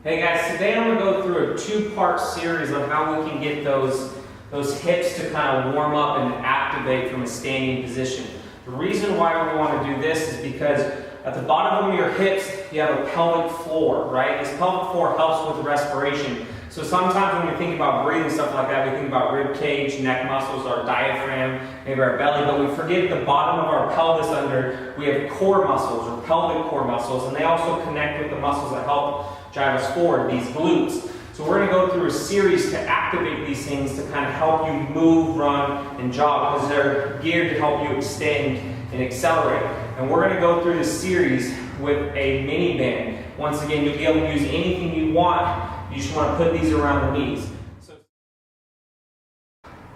Hey guys, today I'm going to go through a two-part series on how we can get those hips to kind of warm up and activate from a standing position. The reason why we want to do this is because at the bottom of your hips, you have a pelvic floor, right? This pelvic floor helps with respiration. So sometimes when we think about breathing, stuff like that, we think about rib cage, neck muscls, our diaphragm, maybe our belly, but we forget the bottom of our pelvis under, we have core muscles or pelvic core muscles, and they also connect with the muscles that help drive us forward, these glutes. So we're going to go through a series to activate these things to kind of help you move, run, and jog because they're geared to help you extend and accelerate. And we're going to go through this series with a mini band. Once again, you'll be able to use anything you want. You just want to put these around the knees.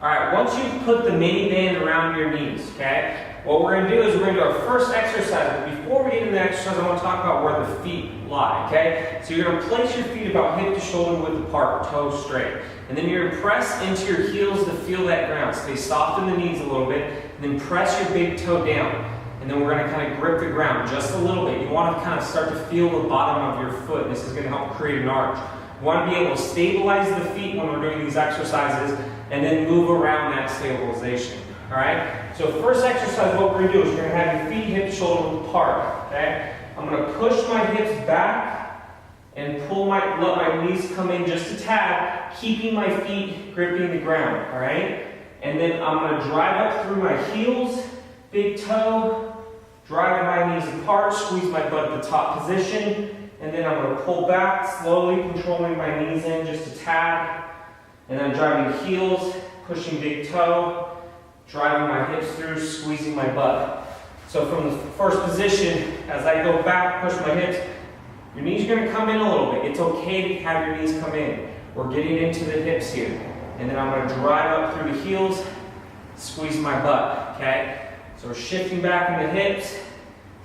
Alright, once you've put the mini band around your knees, okay, what we're going to do is we're going to do our first exercise. But before we get into the exercise, I want to talk about where the feet lie, okay? So you're going to place your feet about hip to shoulder width apart, toes straight. And then you're going to press into your heels to feel that ground. Stay soft in the knees a little bit, and then press your big toe down. And then we're going to kind of grip the ground just a little bit. You want to kind of start to feel the bottom of your foot. This is going to help create an arch. You want to be able to stabilize the feet when we're doing these exercises and then move around that stabilization. Alright? So first exercise, what we're going to do is we're going to have your feet hip shoulder apart. Okay? I'm going to push my hips back and let my knees come in just a tad, keeping my feet gripping the ground. Alright? And then I'm going to drive up through my heels, big toe, driving my knees apart, squeeze my butt at the top position. And then I'm going to pull back, slowly controlling my knees in just a tad. And then driving heels, pushing big toe, driving my hips through, squeezing my butt. So from the first position, as I go back, push my hips, your knees are going to come in a little bit. It's okay to have your knees come in. We're getting into the hips here. And then I'm going to drive up through the heels, squeeze my butt, okay? So we're shifting back in the hips,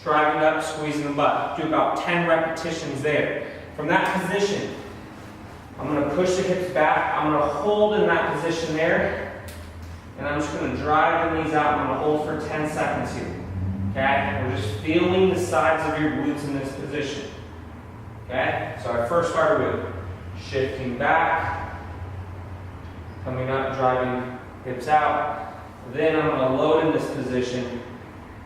driving up, squeezing the butt. Do about 10 repetitions there. From that position, I'm going to push the hips back. I'm going to hold in that position there. And I'm just going to drive the knees out. I'm going to hold for 10 seconds here. Okay? We're just feeling the sides of your glutes in this position. Okay? So I first started with shifting back, coming up, driving hips out. Then I'm going to load in this position.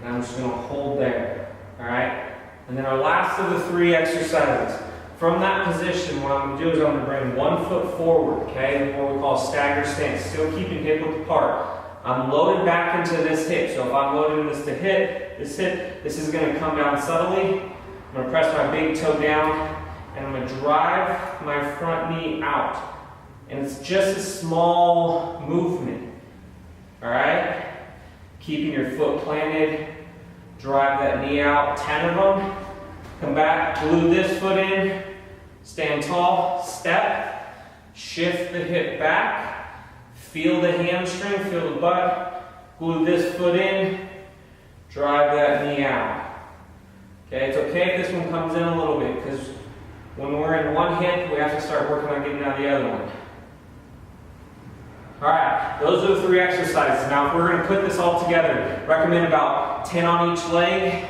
And I'm just going to hold there. Alright? And then our last of the three exercises. From that position, what I'm going to do is I'm going to bring one foot forward, okay? What we call stagger stance. Still keeping hip width apart. I'm loaded back into this hip. So if I'm loading this to hip, this is going to come down subtly. I'm going to press my big toe down, and I'm going to drive my front knee out. And it's just a small movement. Alright? Keeping your foot planted. Drive that knee out, 10 of them. Come back, glue this foot in, stand tall, step, shift the hip back, feel the hamstring, feel the butt, glue this foot in, drive that knee out. Okay, it's okay if this one comes in a little bit because when we're in one hip, we have to start working on getting out the other one. Alright, those are the three exercises. Now if we're going to put this all together, recommend about 10 on each leg.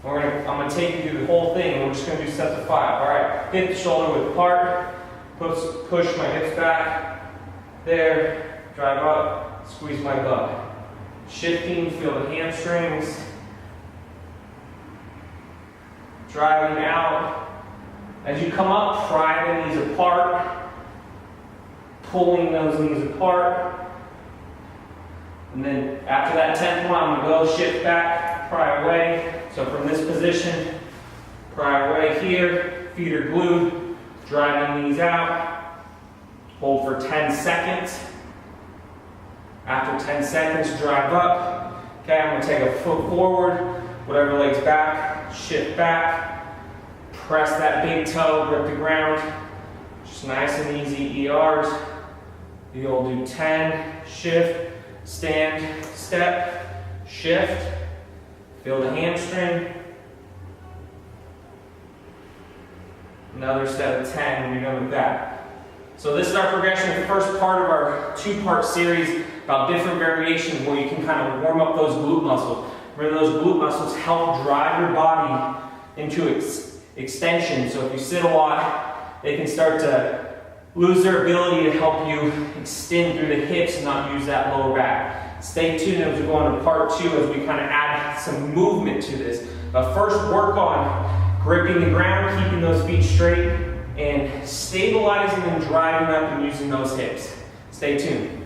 I'm going to take you through the whole thing, and we're just going to do sets of 5. Alright, hip to shoulder width apart, push my hips back, there, drive up, squeeze my butt. Shifting, feel the hamstrings, driving out. As you come up, pry the knees apart, pulling those knees apart. And then after that 10th one, I'm going to go shift back, pry away. So from this position, pry away here, feet are glued, driving knees out, hold for 10 seconds. After 10 seconds, drive up. Okay, I'm going to take a foot forward, whatever leg's back, shift back, press that big toe, grip the ground. Just nice and easy ERs. You'll do 10, shift, stand, step, shift. Feel the hamstring. Another set of 10 when you're done with that. So this is our progression, the first part of our two-part series about different variations where you can kind of warm up those glute muscles. Remember, those glute muscles help drive your body into extension. So if you sit a lot, they can start to lose their ability to help you extend through the hips and not use that lower back. Stay tuned as we go on to part 2 as we kind of add some movement to this. But first, work on gripping the ground, keeping those feet straight, and stabilizing and driving up and using those hips. Stay tuned.